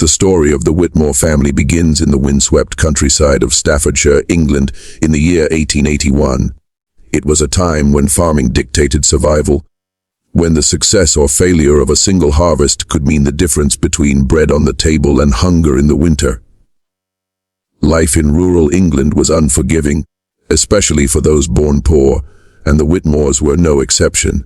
The story of the Whitmore family begins in the windswept countryside of Staffordshire, England, in the year 1881. It was a time when farming dictated survival, when the success or failure of a single harvest could mean the difference between bread on the table and hunger in the winter. Life in rural England was unforgiving, especially for those born poor, and the Whitmores were no exception.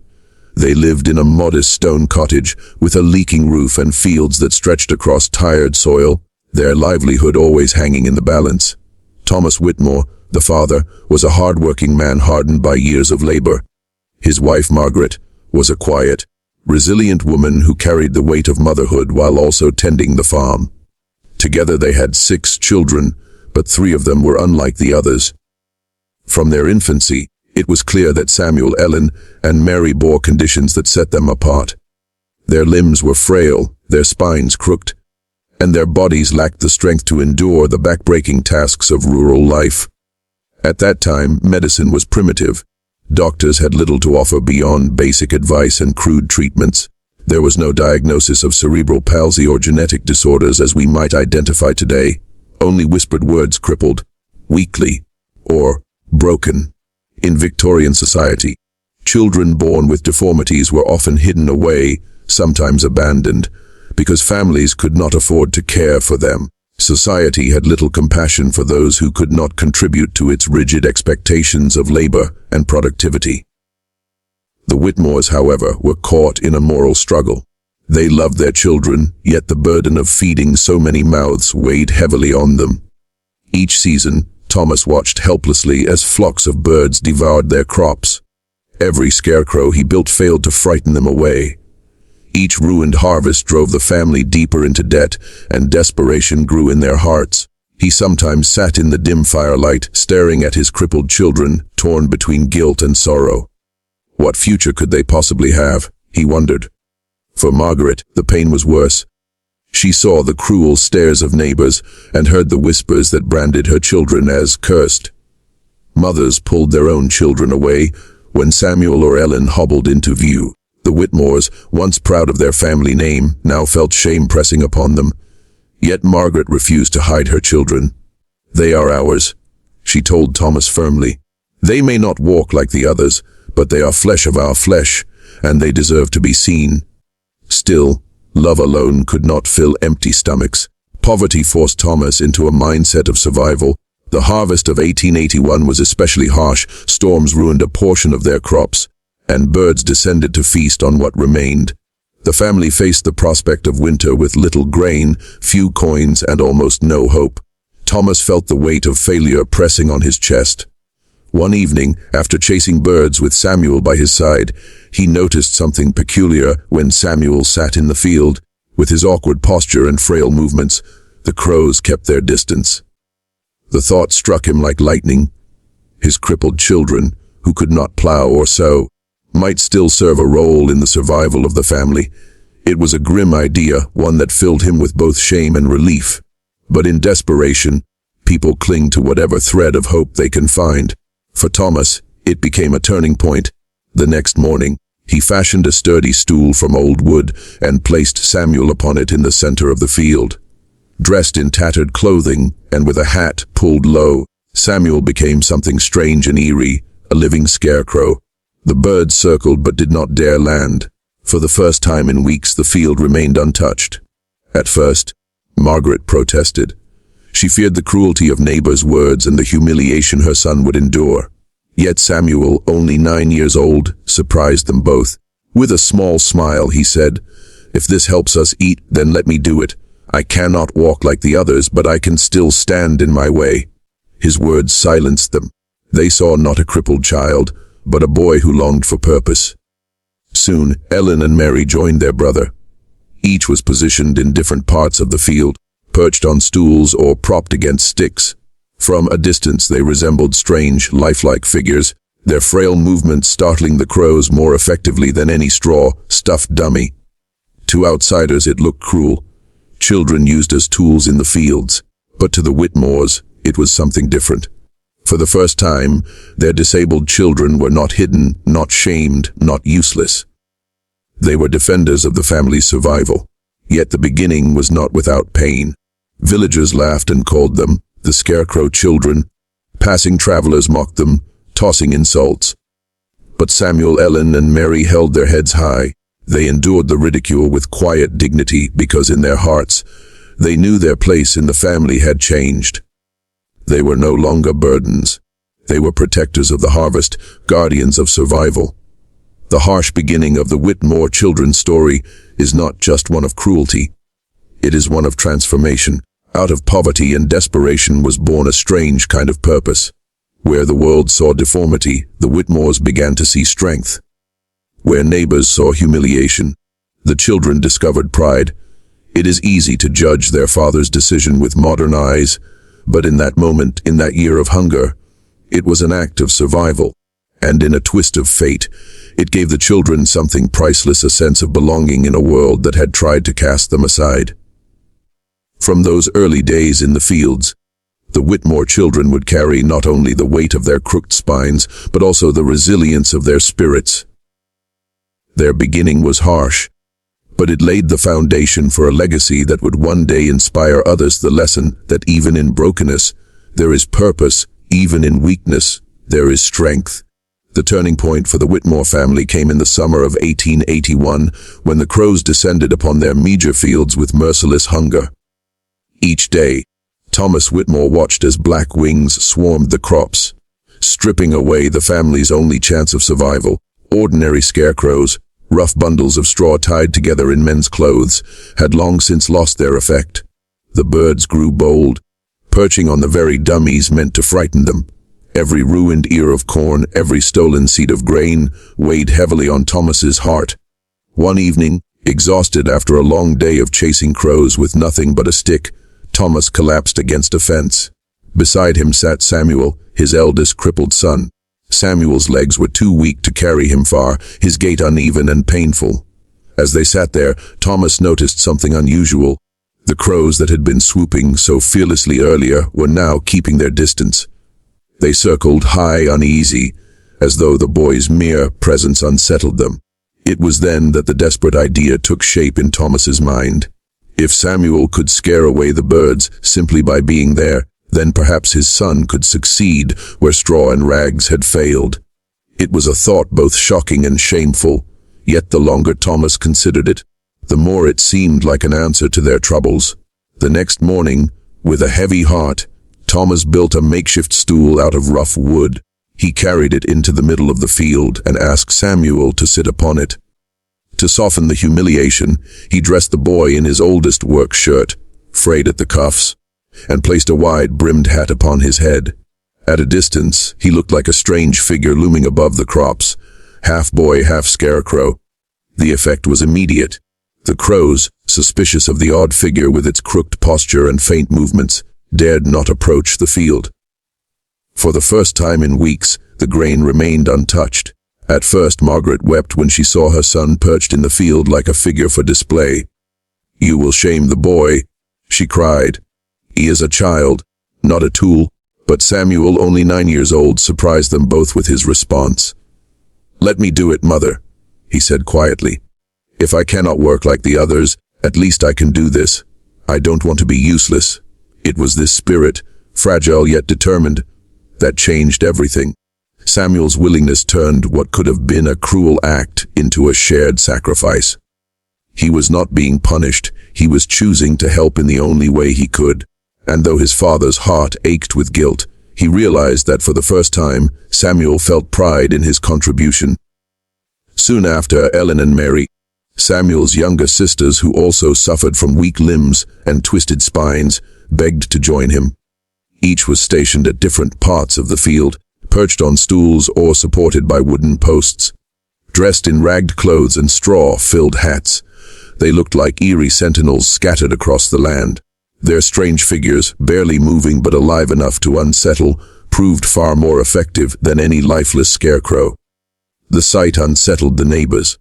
They lived in a modest stone cottage with a leaking roof and fields that stretched across tired soil, their livelihood always hanging in the balance. Thomas Whitmore, the father, was a hard-working man hardened by years of labor. His wife, Margaret, was a quiet, resilient woman who carried the weight of motherhood while also tending the farm. Together they had 6 children, but 3 of them were unlike the others. From their infancy, it was clear that Samuel, Ellen, and Mary bore conditions that set them apart. Their limbs were frail, their spines crooked, and their bodies lacked the strength to endure the back-breaking tasks of rural life. At that time, medicine was primitive. Doctors had little to offer beyond basic advice and crude treatments. There was no diagnosis of cerebral palsy or genetic disorders as we might identify today, only whispered words crippled, weakly, or broken. In Victorian society, children born with deformities were often hidden away, sometimes abandoned, because families could not afford to care for them. Society had little compassion for those who could not contribute to its rigid expectations of labor and productivity. The Whitmores, however, were caught in a moral struggle. They loved their children, yet the burden of feeding so many mouths weighed heavily on them. Each season, Thomas watched helplessly as flocks of birds devoured their crops. Every scarecrow he built failed to frighten them away. Each ruined harvest drove the family deeper into debt, and desperation grew in their hearts. He sometimes sat in the dim firelight, staring at his crippled children, torn between guilt and sorrow. What future could they possibly have, he wondered. For Margaret, the pain was worse. She saw the cruel stares of neighbors and heard the whispers that branded her children as cursed. Mothers pulled their own children away when Samuel or Ellen hobbled into view. The Whitmores, once proud of their family name, now felt shame pressing upon them. Yet Margaret refused to hide her children. "They are ours," she told Thomas firmly. "They may not walk like the others, but they are flesh of our flesh, and they deserve to be seen." Still, love alone could not fill empty stomachs. Poverty forced Thomas into a mindset of survival. The harvest of 1881 was especially harsh. Storms ruined a portion of their crops, and birds descended to feast on what remained. The family faced the prospect of winter with little grain, few coins, and almost no hope. Thomas felt the weight of failure pressing on his chest. One evening, after chasing birds with Samuel by his side, he noticed something peculiar when Samuel sat in the field. With his awkward posture and frail movements, the crows kept their distance. The thought struck him like lightning. His crippled children, who could not plow or sow, might still serve a role in the survival of the family. It was a grim idea, one that filled him with both shame and relief. But in desperation, people cling to whatever thread of hope they can find. For Thomas, it became a turning point. The next morning, he fashioned a sturdy stool from old wood and placed Samuel upon it in the center of the field. Dressed in tattered clothing and with a hat pulled low, Samuel became something strange and eerie, a living scarecrow. The birds circled but did not dare land. For the first time in weeks, the field remained untouched. At first, Margaret protested. She feared the cruelty of neighbors' words and the humiliation her son would endure. Yet Samuel, only 9 years old, surprised them both. With a small smile, he said, "If this helps us eat, then let me do it. I cannot walk like the others, but I can still stand in my way." His words silenced them. They saw not a crippled child, but a boy who longed for purpose. Soon, Ellen and Mary joined their brother. Each was positioned in different parts of the field, perched on stools or propped against sticks. From a distance they resembled strange, lifelike figures, their frail movements startling the crows more effectively than any straw-stuffed dummy. To outsiders it looked cruel, children used as tools in the fields, but to the Whitmores it was something different. For the first time, their disabled children were not hidden, not shamed, not useless. They were defenders of the family's survival. Yet the beginning was not without pain. Villagers laughed and called them the Scarecrow children. Passing travelers mocked them, tossing insults. But Samuel, Ellen, and Mary held their heads high. They endured the ridicule with quiet dignity because in their hearts, they knew their place in the family had changed. They were no longer burdens. They were protectors of the harvest, guardians of survival. The harsh beginning of the Whitmore children's story is not just one of cruelty. It is one of transformation. Out of poverty and desperation was born a strange kind of purpose. Where the world saw deformity, the Whitmores began to see strength. Where neighbors saw humiliation, the children discovered pride. It is easy to judge their father's decision with modern eyes, but in that moment, in that year of hunger, it was an act of survival. And in a twist of fate, it gave the children something priceless, a sense of belonging in a world that had tried to cast them aside. From those early days in the fields, the Whitmore children would carry not only the weight of their crooked spines, but also the resilience of their spirits. Their beginning was harsh, but it laid the foundation for a legacy that would one day inspire others, the lesson that even in brokenness, there is purpose, even in weakness, there is strength. The turning point for the Whitmore family came in the summer of 1881, when the crows descended upon their meager fields with merciless hunger. Each day, Thomas Whitmore watched as black wings swarmed the crops, stripping away the family's only chance of survival. Ordinary scarecrows, rough bundles of straw tied together in men's clothes, had long since lost their effect. The birds grew bold, perching on the very dummies meant to frighten them. Every ruined ear of corn, every stolen seed of grain, weighed heavily on Thomas's heart. One evening, exhausted after a long day of chasing crows with nothing but a stick, Thomas collapsed against a fence. Beside him sat Samuel, his eldest crippled son. Samuel's legs were too weak to carry him far, his gait uneven and painful. As they sat there, Thomas noticed something unusual. The crows that had been swooping so fearlessly earlier were now keeping their distance. They circled high, uneasy, as though the boy's mere presence unsettled them. It was then that the desperate idea took shape in Thomas's mind. If Samuel could scare away the birds simply by being there, then perhaps his son could succeed where straw and rags had failed. It was a thought both shocking and shameful, yet the longer Thomas considered it, the more it seemed like an answer to their troubles. The next morning, with a heavy heart, Thomas built a makeshift stool out of rough wood. He carried it into the middle of the field and asked Samuel to sit upon it. To soften the humiliation, he dressed the boy in his oldest work shirt, frayed at the cuffs, and placed a wide-brimmed hat upon his head. At a distance, he looked like a strange figure looming above the crops, half boy, half scarecrow. The effect was immediate. The crows, suspicious of the odd figure with its crooked posture and faint movements, dared not approach the field. For the first time in weeks, the grain remained untouched. At first, Margaret wept when she saw her son perched in the field like a figure for display. "You will shame the boy," she cried. "He is a child, not a tool." But Samuel, only 9 years old, surprised them both with his response. "Let me do it, mother," he said quietly. "If I cannot work like the others, at least I can do this. I don't want to be useless." It was this spirit, fragile yet determined, that changed everything. Samuel's willingness turned what could have been a cruel act into a shared sacrifice. He was not being punished, he was choosing to help in the only way he could. And though his father's heart ached with guilt, he realized that for the first time, Samuel felt pride in his contribution. Soon after, Ellen and Mary, Samuel's younger sisters who also suffered from weak limbs and twisted spines, begged to join him. Each was stationed at different parts of the field, perched on stools or supported by wooden posts. Dressed in ragged clothes and straw-filled hats, they looked like eerie sentinels scattered across the land. Their strange figures, barely moving but alive enough to unsettle, proved far more effective than any lifeless scarecrow. The sight unsettled the neighbors.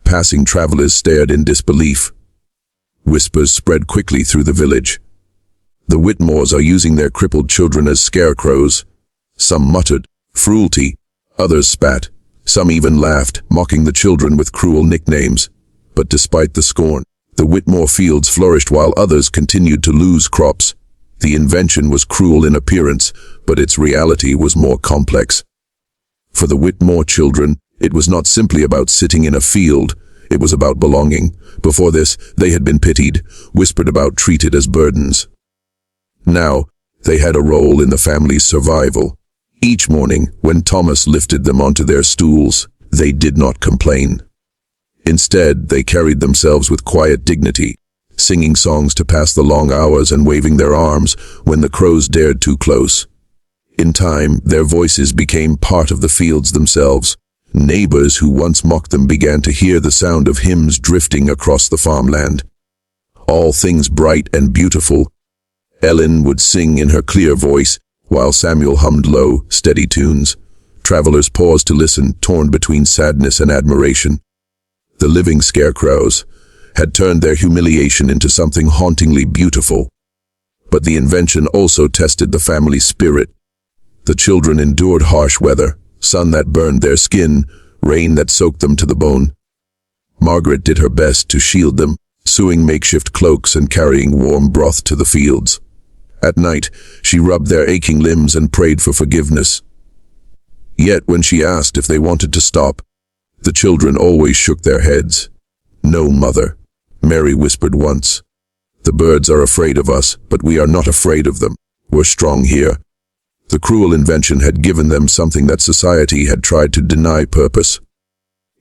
Passing travelers stared in disbelief. Whispers spread quickly through the village. "The Whitmores are using their crippled children as scarecrows." Some muttered, "Cruelty." Others spat. Some even laughed, mocking the children with cruel nicknames. But despite the scorn, The Whitmore fields flourished while others continued to lose crops. The invention was cruel in appearance, but its reality was more complex. For the Whitmore children, it was not simply about sitting in a field, it was about belonging. Before this, they had been pitied, whispered about, treated as burdens. Now, they had a role in the family's survival. Each morning, when Thomas lifted them onto their stools, they did not complain. Instead, they carried themselves with quiet dignity, singing songs to pass the long hours and waving their arms when the crows dared too close. In time, their voices became part of the fields themselves. Neighbors who once mocked them began to hear the sound of hymns drifting across the farmland. All things bright and beautiful. Ellen would sing in her clear voice, while Samuel hummed low, steady tunes. Travelers paused to listen, torn between sadness and admiration. The living Scarecrows had turned their humiliation into something hauntingly beautiful. But the invention also tested the family spirit. The children endured harsh weather, sun that burned their skin, rain that soaked them to the bone. Margaret did her best to shield them, sewing makeshift cloaks and carrying warm broth to the fields. At night, she rubbed their aching limbs and prayed for forgiveness. Yet when she asked if they wanted to stop, the children always shook their heads. "No, Mother," Mary whispered once. "The birds are afraid of us, but we are not afraid of them. We're strong here." The cruel invention had given them something that society had tried to deny: purpose.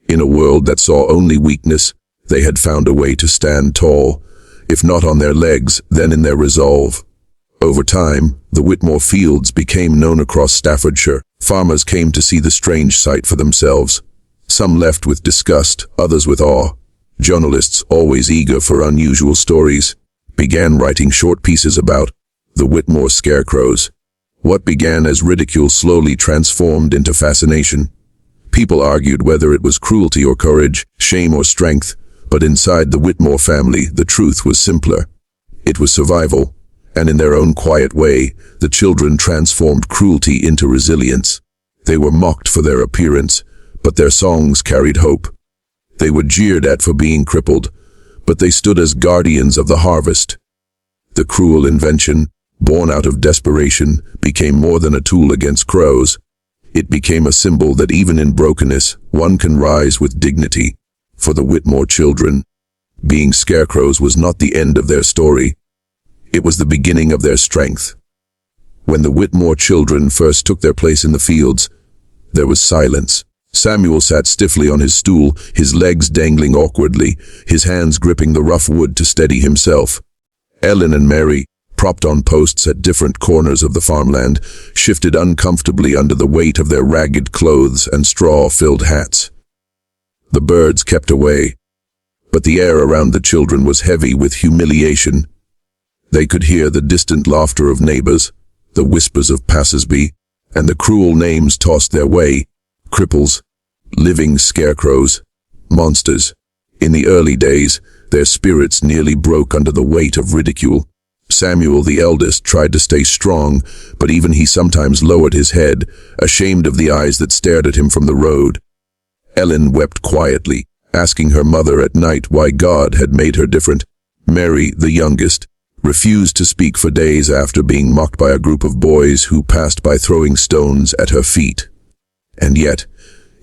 In a world that saw only weakness, they had found a way to stand tall, if not on their legs, then in their resolve. Over time, the Whitmore fields became known across Staffordshire. Farmers came to see the strange sight for themselves. Some left with disgust, others with awe. Journalists, always eager for unusual stories, began writing short pieces about the Whitmore Scarecrows. What began as ridicule slowly transformed into fascination. People argued whether it was cruelty or courage, shame or strength, but inside the Whitmore family, the truth was simpler. It was survival, and in their own quiet way, the children transformed cruelty into resilience. They were mocked for their appearance, but their songs carried hope. They were jeered at for being crippled, but they stood as guardians of the harvest. The cruel invention, born out of desperation, became more than a tool against crows. It became a symbol that even in brokenness, one can rise with dignity. For the Whitmore children, being scarecrows was not the end of their story. It was the beginning of their strength. When the Whitmore children first took their place in the fields, there was silence. Samuel sat stiffly on his stool, his legs dangling awkwardly, his hands gripping the rough wood to steady himself. Ellen and Mary, propped on posts at different corners of the farmland, shifted uncomfortably under the weight of their ragged clothes and straw-filled hats. The birds kept away, but the air around the children was heavy with humiliation. They could hear the distant laughter of neighbors, the whispers of passers-by, and the cruel names tossed their way: cripples, living scarecrows, monsters. In the early days, their spirits nearly broke under the weight of ridicule. Samuel, the eldest, tried to stay strong, but even he sometimes lowered his head, ashamed of the eyes that stared at him from the road. Ellen wept quietly, asking her mother at night why God had made her different. Mary, the youngest, refused to speak for days after being mocked by a group of boys who passed by throwing stones at her feet. And yet,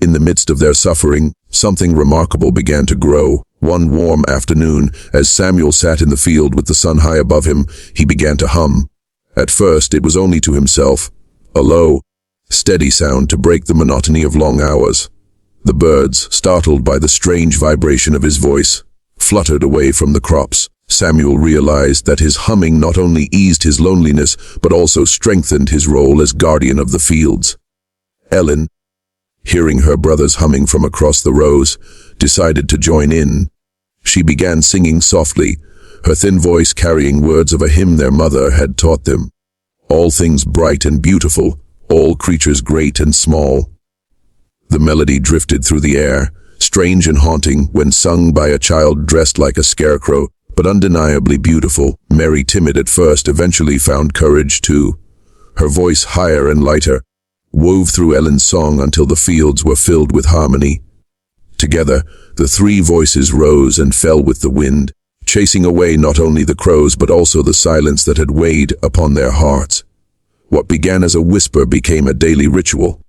in the midst of their suffering, something remarkable began to grow. One warm afternoon, as Samuel sat in the field with the sun high above him, he began to hum. At first, it was only to himself, a low, steady sound to break the monotony of long hours. The birds, startled by the strange vibration of his voice, fluttered away from the crops. Samuel realized that his humming not only eased his loneliness, but also strengthened his role as guardian of the fields. Ellen, hearing her brother's humming from across the rows, decided to join in. She began singing softly, her thin voice carrying words of a hymn their mother had taught them. All things bright and beautiful, all creatures great and small. The melody drifted through the air, strange and haunting when sung by a child dressed like a scarecrow, but undeniably beautiful. Mary, timid at first, eventually found courage too. Her voice, higher and lighter, wove through Ellen's song until the fields were filled with harmony. Together, the three voices rose and fell with the wind, chasing away not only the crows but also the silence that had weighed upon their hearts. What began as a whisper became a daily ritual.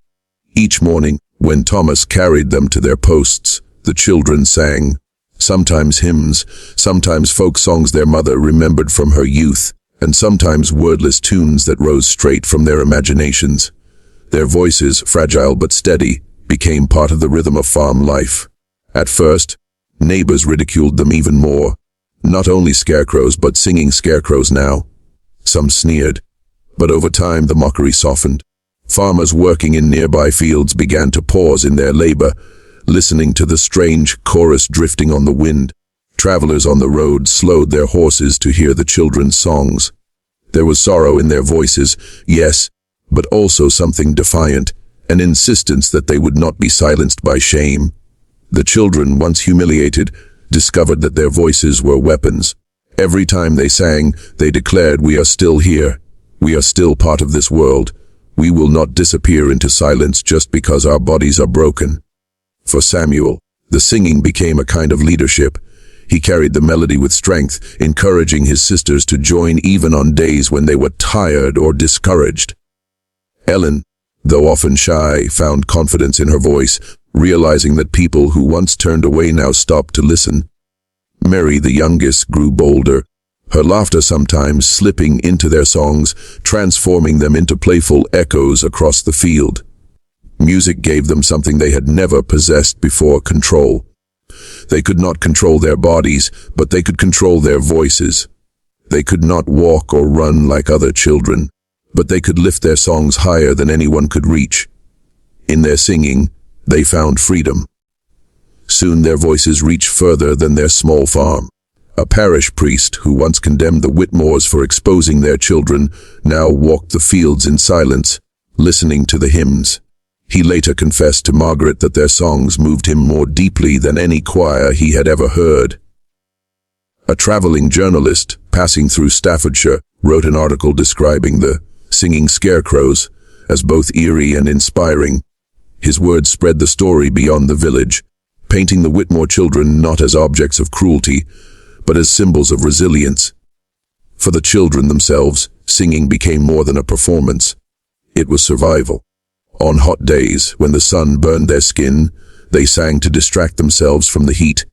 Each morning, when Thomas carried them to their posts, the children sang, sometimes hymns, sometimes folk songs their mother remembered from her youth, and sometimes wordless tunes that rose straight from their imaginations. Their voices, fragile but steady, became part of the rhythm of farm life. At first, neighbors ridiculed them even more. Not only scarecrows, but singing scarecrows now. Some sneered, but over time the mockery softened. Farmers working in nearby fields began to pause in their labor, listening to the strange chorus drifting on the wind. Travelers on the road slowed their horses to hear the children's songs. There was sorrow in their voices, yes, but also something defiant, an insistence that they would not be silenced by shame. The children, once humiliated, discovered that their voices were weapons. Every time they sang, they declared, "We are still here. We are still part of this world. We will not disappear into silence just because our bodies are broken." For Samuel, the singing became a kind of leadership. He carried the melody with strength, encouraging his sisters to join even on days when they were tired or discouraged. Ellen, though often shy, found confidence in her voice, realizing that people who once turned away now stopped to listen. Mary, the youngest, grew bolder, her laughter sometimes slipping into their songs, transforming them into playful echoes across the field. Music gave them something they had never possessed before: control. They could not control their bodies, but they could control their voices. They could not walk or run like other children, but they could lift their songs higher than anyone could reach. In their singing, they found freedom. Soon their voices reached further than their small farm. A parish priest who once condemned the Whitmores for exposing their children now walked the fields in silence, listening to the hymns. He later confessed to Margaret that their songs moved him more deeply than any choir he had ever heard. A traveling journalist, passing through Staffordshire, wrote an article describing the singing scarecrows as both eerie and inspiring. His words spread the story beyond the village, painting the Whitmore children not as objects of cruelty, but as symbols of resilience. For the children themselves, singing became more than a performance. It was survival. On hot days, when the sun burned their skin, they sang to distract themselves from the heat.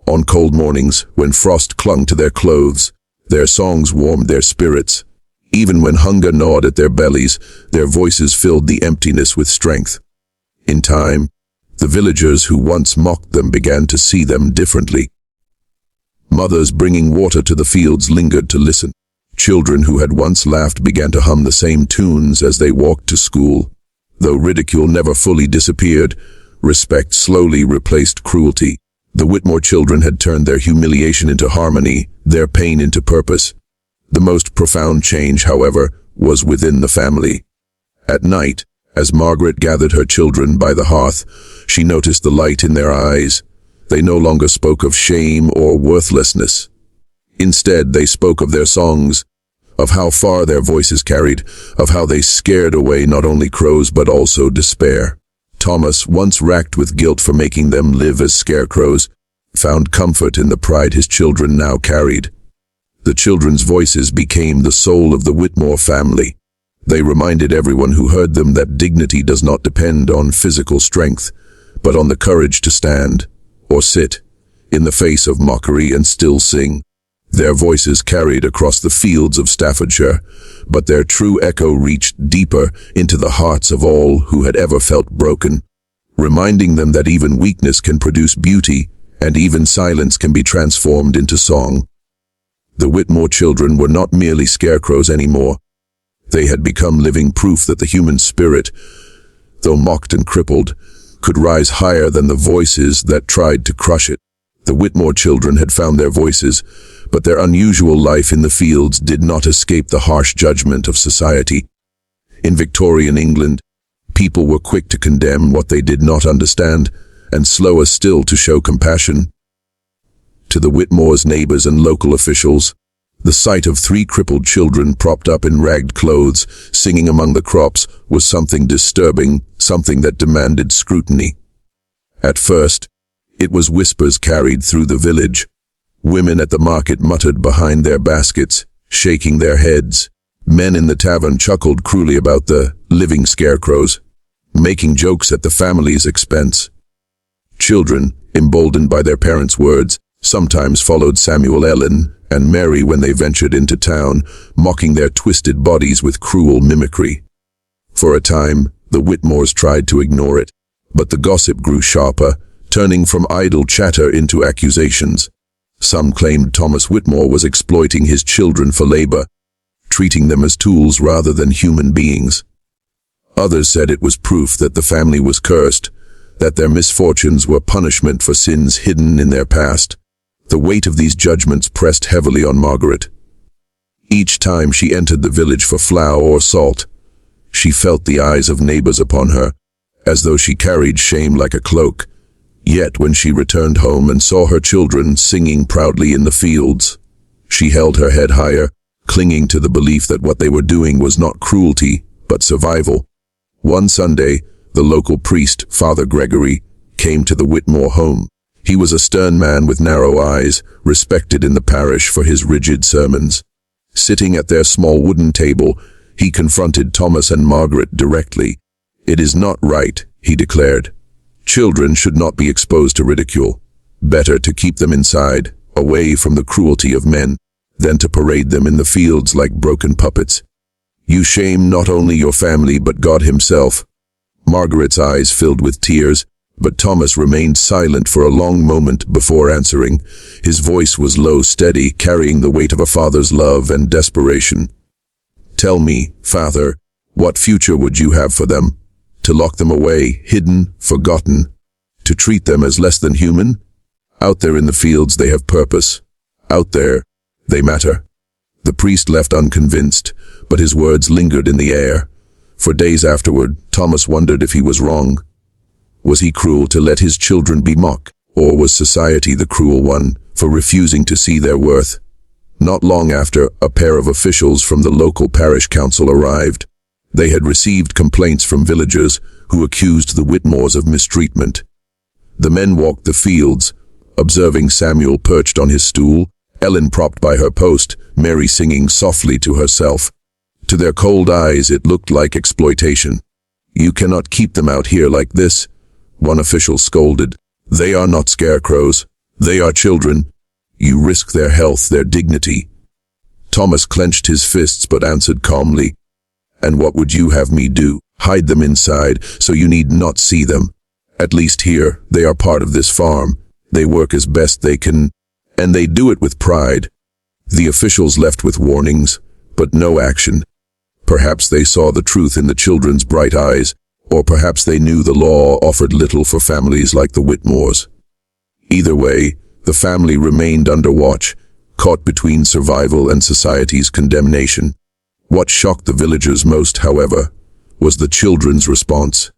On cold mornings, when frost clung to their clothes, their songs warmed their spirits. Even when hunger gnawed at their bellies, their voices filled the emptiness with strength. In time, the villagers who once mocked them began to see them differently. Mothers bringing water to the fields lingered to listen. Children who had once laughed began to hum the same tunes as they walked to school. Though ridicule never fully disappeared, respect slowly replaced cruelty. The Whitmore children had turned their humiliation into harmony, their pain into purpose. The most profound change, however, was within the family. At night, as Margaret gathered her children by the hearth, she noticed the light in their eyes. They no longer spoke of shame or worthlessness. Instead, they spoke of their songs, of how far their voices carried, of how they scared away not only crows but also despair. Thomas, once racked with guilt for making them live as scarecrows, found comfort in the pride his children now carried. The children's voices became the soul of the Whitmore family. They reminded everyone who heard them that dignity does not depend on physical strength, but on the courage to stand, or sit, in the face of mockery and still sing. Their voices carried across the fields of Staffordshire, but their true echo reached deeper into the hearts of all who had ever felt broken, reminding them that even weakness can produce beauty, and even silence can be transformed into song. The Whitmore children were not merely scarecrows anymore. They had become living proof that the human spirit, though mocked and crippled, could rise higher than the voices that tried to crush it. The Whitmore children had found their voices, but their unusual life in the fields did not escape the harsh judgment of society. In Victorian England, people were quick to condemn what they did not understand, and slower still to show compassion. To the Whitmore's neighbors and local officials, the sight of 3 crippled children propped up in ragged clothes, singing among the crops, was something disturbing, something that demanded scrutiny. At first, it was whispers carried through the village. Women at the market muttered behind their baskets, shaking their heads. Men in the tavern chuckled cruelly about the living scarecrows, making jokes at the family's expense. Children, emboldened by their parents' words, sometimes followed Samuel, Ellen, and Mary when they ventured into town, mocking their twisted bodies with cruel mimicry. For a time, the Whitmores tried to ignore it, but the gossip grew sharper, turning from idle chatter into accusations. Some claimed Thomas Whitmore was exploiting his children for labor, treating them as tools rather than human beings. Others said it was proof that the family was cursed, that their misfortunes were punishment for sins hidden in their past. The weight of these judgments pressed heavily on Margaret. Each time she entered the village for flour or salt, she felt the eyes of neighbors upon her, as though she carried shame like a cloak. Yet when she returned home and saw her children singing proudly in the fields, she held her head higher, clinging to the belief that what they were doing was not cruelty, but survival. One Sunday, the local priest, Father Gregory, came to the Whitmore home. He was a stern man with narrow eyes, respected in the parish for his rigid sermons. Sitting at their small wooden table, he confronted Thomas and Margaret directly. "It is not right," he declared. "Children should not be exposed to ridicule. Better to keep them inside, away from the cruelty of men, than to parade them in the fields like broken puppets. You shame not only your family but God himself." Margaret's eyes filled with tears, but Thomas remained silent for a long moment before answering. His voice was low, steady, carrying the weight of a father's love and desperation. "Tell me, Father, what future would you have for them? To lock them away, hidden, forgotten? To treat them as less than human? Out there in the fields they have purpose. Out there, they matter." The priest left unconvinced, but his words lingered in the air. For days afterward, Thomas wondered if he was wrong. Was he cruel to let his children be mocked, or was society the cruel one for refusing to see their worth? Not long after, a pair of officials from the local parish council arrived. They had received complaints from villagers who accused the Whitmores of mistreatment. The men walked the fields, observing Samuel perched on his stool, Ellen propped by her post, Mary singing softly to herself. To their cold eyes it looked like exploitation. "You cannot keep them out here like this," one official scolded. "They are not scarecrows. They are children. You risk their health, their dignity." Thomas clenched his fists but answered calmly, "And what would you have me do? Hide them inside, so you need not see them. At least here, they are part of this farm. They work as best they can, and they do it with pride." The officials left with warnings, but no action. Perhaps they saw the truth in the children's bright eyes, or perhaps they knew the law offered little for families like the Whitmores. Either way, the family remained under watch, caught between survival and society's condemnation. What shocked the villagers most, however, was the children's response.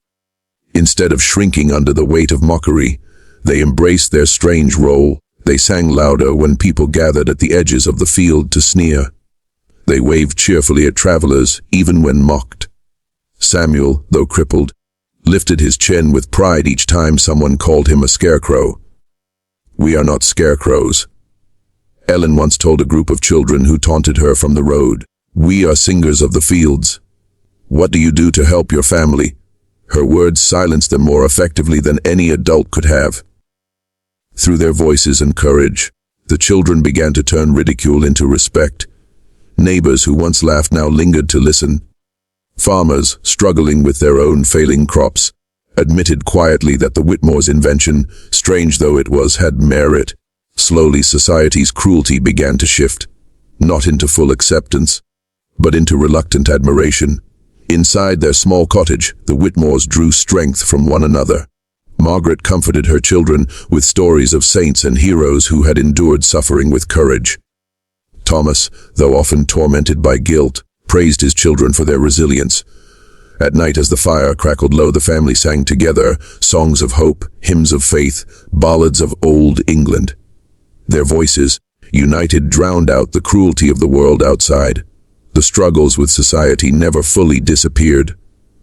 Instead of shrinking under the weight of mockery, they embraced their strange role. They sang louder when people gathered at the edges of the field to sneer. They waved cheerfully at travelers, even when mocked. Samuel, though crippled, lifted his chin with pride each time someone called him a scarecrow. "We are not scarecrows," Ellen once told a group of children who taunted her from the road. "We are singers of the fields. What do you do to help your family?" Her words silenced them more effectively than any adult could have. Through their voices and courage, the children began to turn ridicule into respect. Neighbors who once laughed now lingered to listen. Farmers, struggling with their own failing crops, admitted quietly that the Whitmores' invention, strange though it was, had merit. Slowly, society's cruelty began to shift, not into full acceptance, but into reluctant admiration. Inside their small cottage, the Whitmores drew strength from one another. Margaret comforted her children with stories of saints and heroes who had endured suffering with courage. Thomas, though often tormented by guilt, praised his children for their resilience. At night, as the fire crackled low, the family sang together songs of hope, hymns of faith, ballads of old England. Their voices, united, drowned out the cruelty of the world outside. The struggles with society never fully disappeared.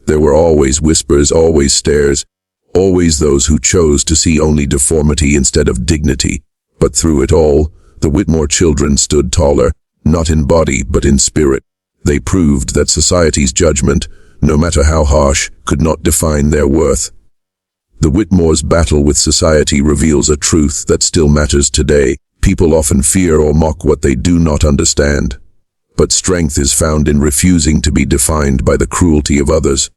There were always whispers, always stares, always those who chose to see only deformity instead of dignity. But through it all, The Whitmore children stood taller, not in body but in spirit. They proved that society's judgment, no matter how harsh, could not define their worth. The Whitmores' battle with society reveals a truth that still matters today. People often fear or mock what they do not understand. But strength is found in refusing to be defined by the cruelty of others.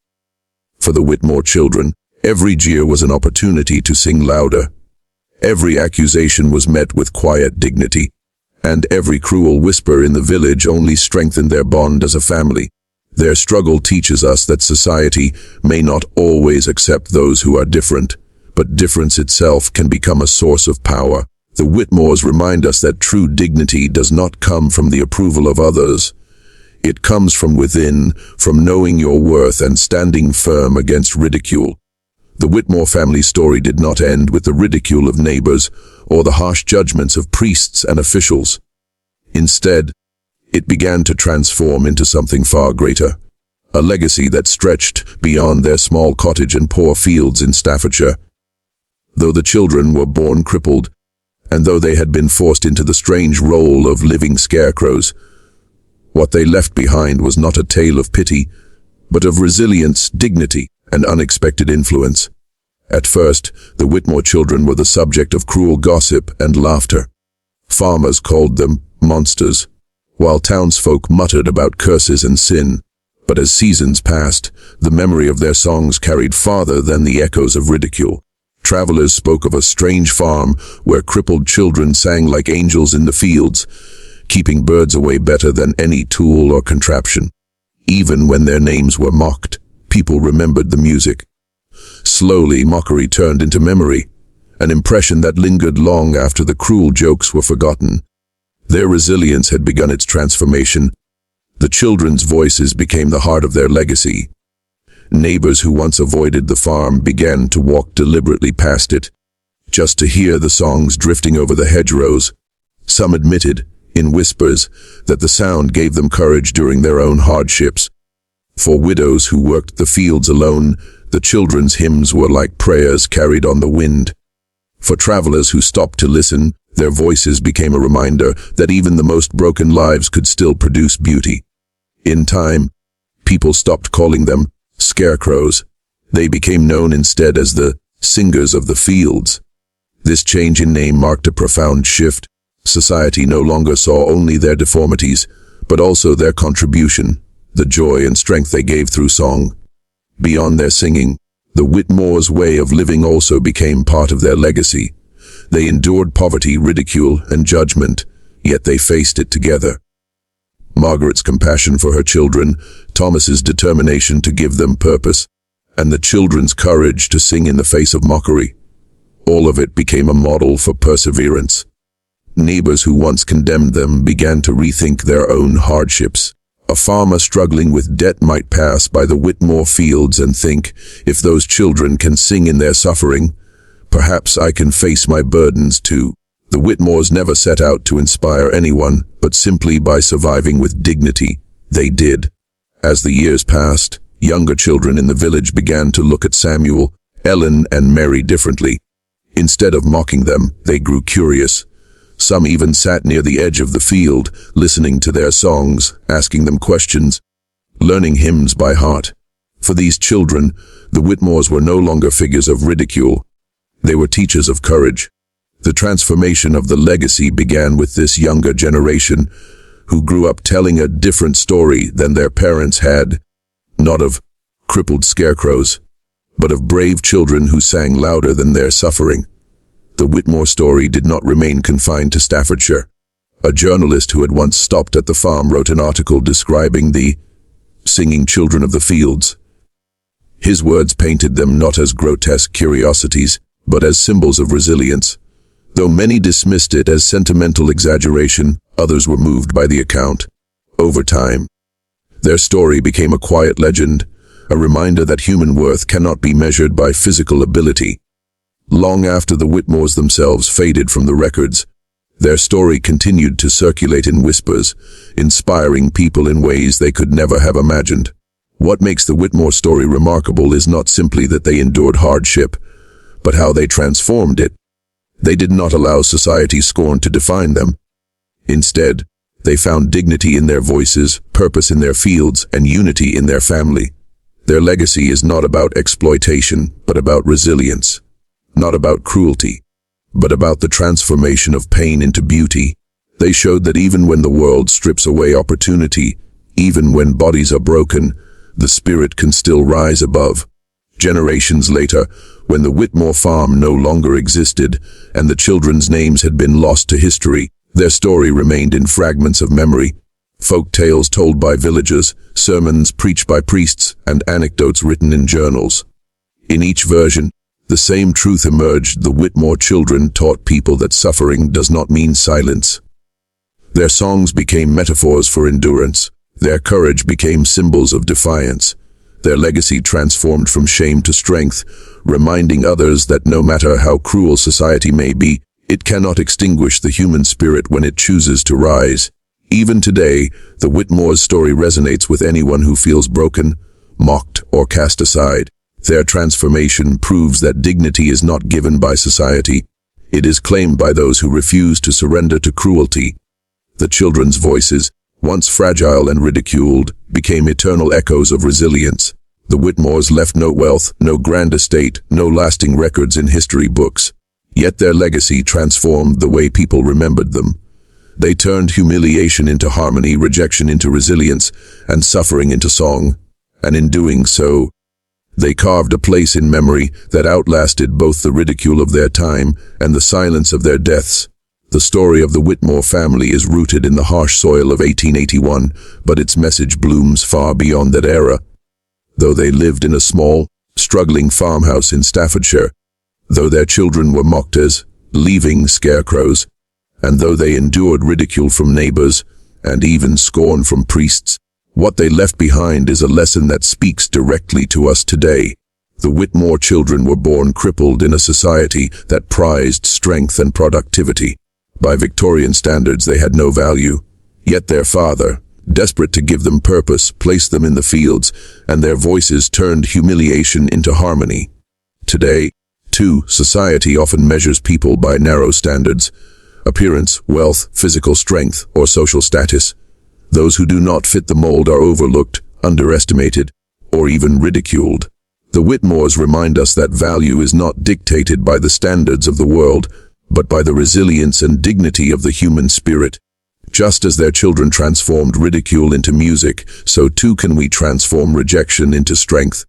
For the Whitmore children, every jeer was an opportunity to sing louder. Every accusation was met with quiet dignity, and every cruel whisper in the village only strengthened their bond as a family. Their struggle teaches us that society may not always accept those who are different, but difference itself can become a source of power. The Whitmores remind us that true dignity does not come from the approval of others. It comes from within, from knowing your worth and standing firm against ridicule. The Whitmore family story did not end with the ridicule of neighbors or the harsh judgments of priests and officials. Instead, it began to transform into something far greater, a legacy that stretched beyond their small cottage and poor fields in Staffordshire. Though the children were born crippled, and though they had been forced into the strange role of living scarecrows, what they left behind was not a tale of pity, but of resilience, dignity, and unexpected influence. At first, the Whitmore children were the subject of cruel gossip and laughter. Farmers called them monsters, while townsfolk muttered about curses and sin. But as seasons passed, the memory of their songs carried farther than the echoes of ridicule. Travelers spoke of a strange farm where crippled children sang like angels in the fields, keeping birds away better than any tool or contraption. Even when their names were mocked, people remembered the music. Slowly, mockery turned into memory, an impression that lingered long after the cruel jokes were forgotten. Their resilience had begun its transformation. The children's voices became the heart of their legacy. Neighbors who once avoided the farm began to walk deliberately past it, just to hear the songs drifting over the hedgerows. Some admitted, in whispers, that the sound gave them courage during their own hardships. For widows who worked the fields alone, the children's hymns were like prayers carried on the wind. For travelers who stopped to listen, their voices became a reminder that even the most broken lives could still produce beauty. In time, people stopped calling them scarecrows. They became known instead as the singers of the fields. This change in name marked a profound shift. Society no longer saw only their deformities, but also their contribution, the joy and strength they gave through song. Beyond their singing, the Whitmores' way of living also became part of their legacy. They endured poverty, ridicule, and judgment, yet they faced it together. Margaret's compassion for her children, Thomas's determination to give them purpose, and the children's courage to sing in the face of mockery. All of it became a model for perseverance. Neighbors who once condemned them began to rethink their own hardships. A farmer struggling with debt might pass by the Whitmore fields and think, if those children can sing in their suffering, perhaps I can face my burdens too. The Whitmores never set out to inspire anyone, but simply by surviving with dignity, they did. As the years passed, younger children in the village began to look at Samuel, Ellen, and Mary differently. Instead of mocking them, they grew curious. Some even sat near the edge of the field, listening to their songs, asking them questions, learning hymns by heart. For these children, the Whitmores were no longer figures of ridicule. They were teachers of courage. The transformation of the legacy began with this younger generation, who grew up telling a different story than their parents had, not of crippled scarecrows, but of brave children who sang louder than their suffering. The Whitmore story did not remain confined to Staffordshire. A journalist who had once stopped at the farm wrote an article describing the singing children of the fields. His words painted them not as grotesque curiosities, but as symbols of resilience. Though many dismissed it as sentimental exaggeration, others were moved by the account. Over time, their story became a quiet legend, a reminder that human worth cannot be measured by physical ability. Long after the Whitmores themselves faded from the records, their story continued to circulate in whispers, inspiring people in ways they could never have imagined. What makes the Whitmore story remarkable is not simply that they endured hardship, but how they transformed it. They did not allow society's scorn to define them. Instead, they found dignity in their voices, purpose in their fields, and unity in their family. Their legacy is not about exploitation, but about resilience. Not about cruelty, but about the transformation of pain into beauty. They showed that even when the world strips away opportunity, even when bodies are broken, the spirit can still rise above. Generations later, when the Whitmore farm no longer existed and the children's names had been lost to history, their story remained in fragments of memory. Folk tales told by villagers, sermons preached by priests, and anecdotes written in journals. In each version, the same truth emerged: the Whitmore children taught people that suffering does not mean silence. Their songs became metaphors for endurance. Their courage became symbols of defiance. Their legacy transformed from shame to strength, reminding others that no matter how cruel society may be, it cannot extinguish the human spirit when it chooses to rise. Even today, the Whitmore's story resonates with anyone who feels broken, mocked, or cast aside. Their transformation proves that dignity is not given by society. It is claimed by those who refuse to surrender to cruelty. The children's voices, once fragile and ridiculed, became eternal echoes of resilience. The Whitmores left no wealth, no grand estate, no lasting records in history books. Yet their legacy transformed the way people remembered them. They turned humiliation into harmony, rejection into resilience, and suffering into song. And in doing so, they carved a place in memory that outlasted both the ridicule of their time and the silence of their deaths. The story of the Whitmore family is rooted in the harsh soil of 1881, but its message blooms far beyond that era. Though they lived in a small, struggling farmhouse in Staffordshire, though their children were mocked as leaving scarecrows, and though they endured ridicule from neighbors and even scorn from priests, what they left behind is a lesson that speaks directly to us today. The Whitmore children were born crippled in a society that prized strength and productivity. By Victorian standards, they had no value. Yet their father, desperate to give them purpose, placed them in the fields, and their voices turned humiliation into harmony. Today, too, society often measures people by narrow standards: appearance, wealth, physical strength, or social status. Those who do not fit the mold are overlooked, underestimated, or even ridiculed. The Whitmores remind us that value is not dictated by the standards of the world, but by the resilience and dignity of the human spirit. Just as their children transformed ridicule into music, so too can we transform rejection into strength.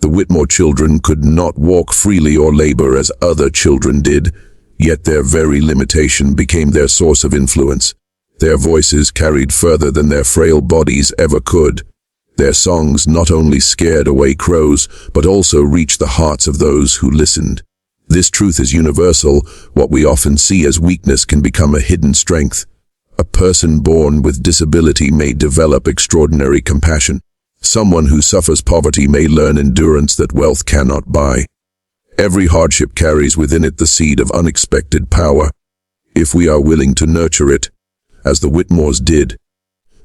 The Whitmore children could not walk freely or labor as other children did, yet their very limitation became their source of influence. Their voices carried further than their frail bodies ever could. Their songs not only scared away crows, but also reached the hearts of those who listened. This truth is universal. What we often see as weakness can become a hidden strength. A person born with disability may develop extraordinary compassion. Someone who suffers poverty may learn endurance that wealth cannot buy. Every hardship carries within it the seed of unexpected power, if we are willing to nurture it, as the Whitmores did.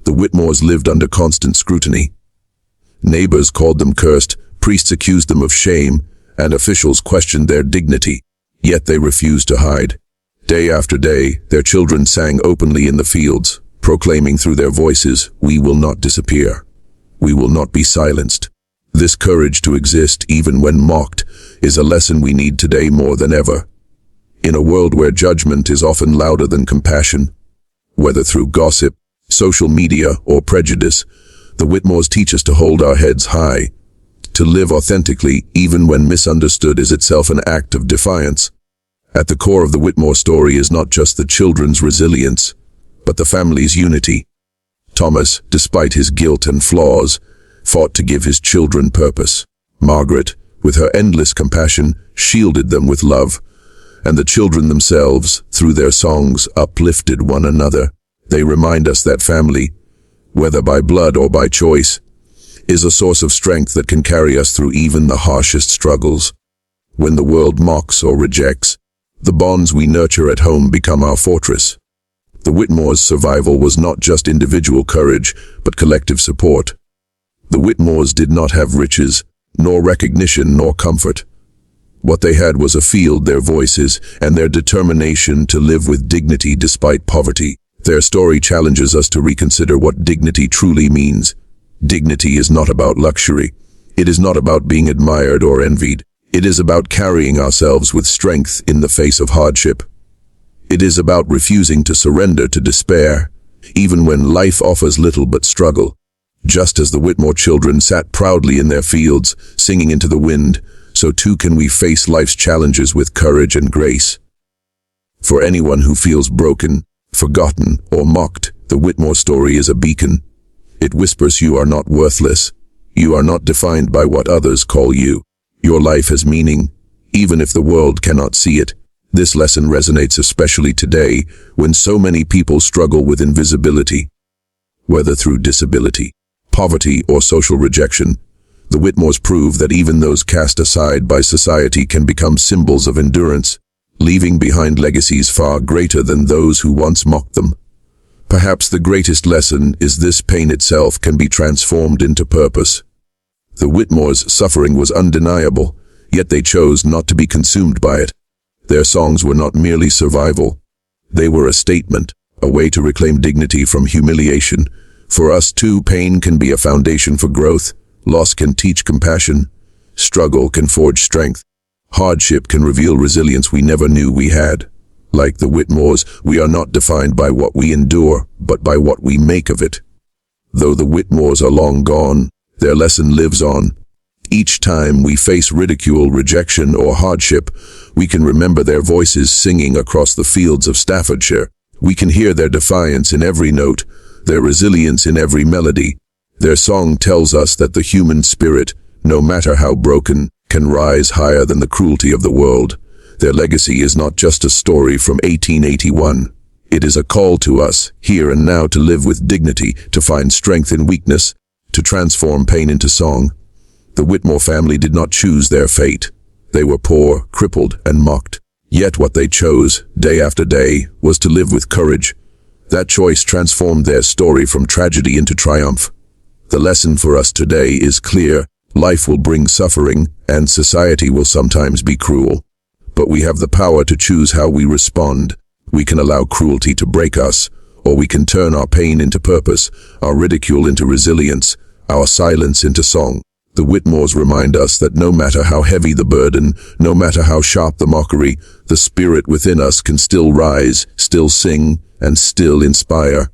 The Whitmores lived under constant scrutiny. Neighbors called them cursed, priests accused them of shame, and officials questioned their dignity. Yet they refused to hide. Day after day, their children sang openly in the fields, proclaiming through their voices, "We will not disappear. We will not be silenced." This courage to exist, even when mocked, is a lesson we need today more than ever. In a world where judgment is often louder than compassion, whether through gossip, social media, or prejudice, the Whitmores teach us to hold our heads high, to live authentically even when misunderstood is itself an act of defiance. At the core of the Whitmore story is not just the children's resilience, but the family's unity. Thomas, despite his guilt and flaws, fought to give his children purpose. Margaret, with her endless compassion, shielded them with love. And the children themselves, through their songs, uplifted one another. They remind us that family, whether by blood or by choice, is a source of strength that can carry us through even the harshest struggles. When the world mocks or rejects, the bonds we nurture at home become our fortress. The Whitmores' survival was not just individual courage, but collective support. The Whitmores did not have riches, nor recognition, nor comfort. What they had was a field, their voices, and their determination to live with dignity despite poverty. Their story challenges us to reconsider what dignity truly means. Dignity is not about luxury. It is not about being admired or envied. It is about carrying ourselves with strength in the face of hardship. It is about refusing to surrender to despair, even when life offers little but struggle. Just as the Whitmore children sat proudly in their fields, singing into the wind, so too can we face life's challenges with courage and grace. For anyone who feels broken, forgotten, or mocked, the Whitmore story is a beacon. It whispers you are not worthless. You are not defined by what others call you. Your life has meaning, even if the world cannot see it. This lesson resonates especially today, when so many people struggle with invisibility. Whether through disability, poverty, or social rejection, the Whitmores prove that even those cast aside by society can become symbols of endurance, leaving behind legacies far greater than those who once mocked them. Perhaps the greatest lesson is this: pain itself can be transformed into purpose. The Whitmores' suffering was undeniable, yet they chose not to be consumed by it. Their songs were not merely survival. They were a statement, a way to reclaim dignity from humiliation. For us too, pain can be a foundation for growth. Loss can teach compassion. Struggle can forge strength. Hardship can reveal resilience we never knew we had. Like the Whitmores, we are not defined by what we endure, but by what we make of it. Though the Whitmores are long gone, their lesson lives on. Each time we face ridicule, rejection, or hardship, we can remember their voices singing across the fields of Staffordshire. We can hear their defiance in every note, their resilience in every melody. Their song tells us that the human spirit, no matter how broken, can rise higher than the cruelty of the world. Their legacy is not just a story from 1881. It is a call to us, here and now, to live with dignity, to find strength in weakness, to transform pain into song. The Whitmore family did not choose their fate. They were poor, crippled, and mocked. Yet what they chose, day after day, was to live with courage. That choice transformed their story from tragedy into triumph. The lesson for us today is clear. Life will bring suffering, and society will sometimes be cruel. But we have the power to choose how we respond. We can allow cruelty to break us, or we can turn our pain into purpose, our ridicule into resilience, our silence into song. The Whitmores remind us that no matter how heavy the burden, no matter how sharp the mockery, the spirit within us can still rise, still sing, and still inspire.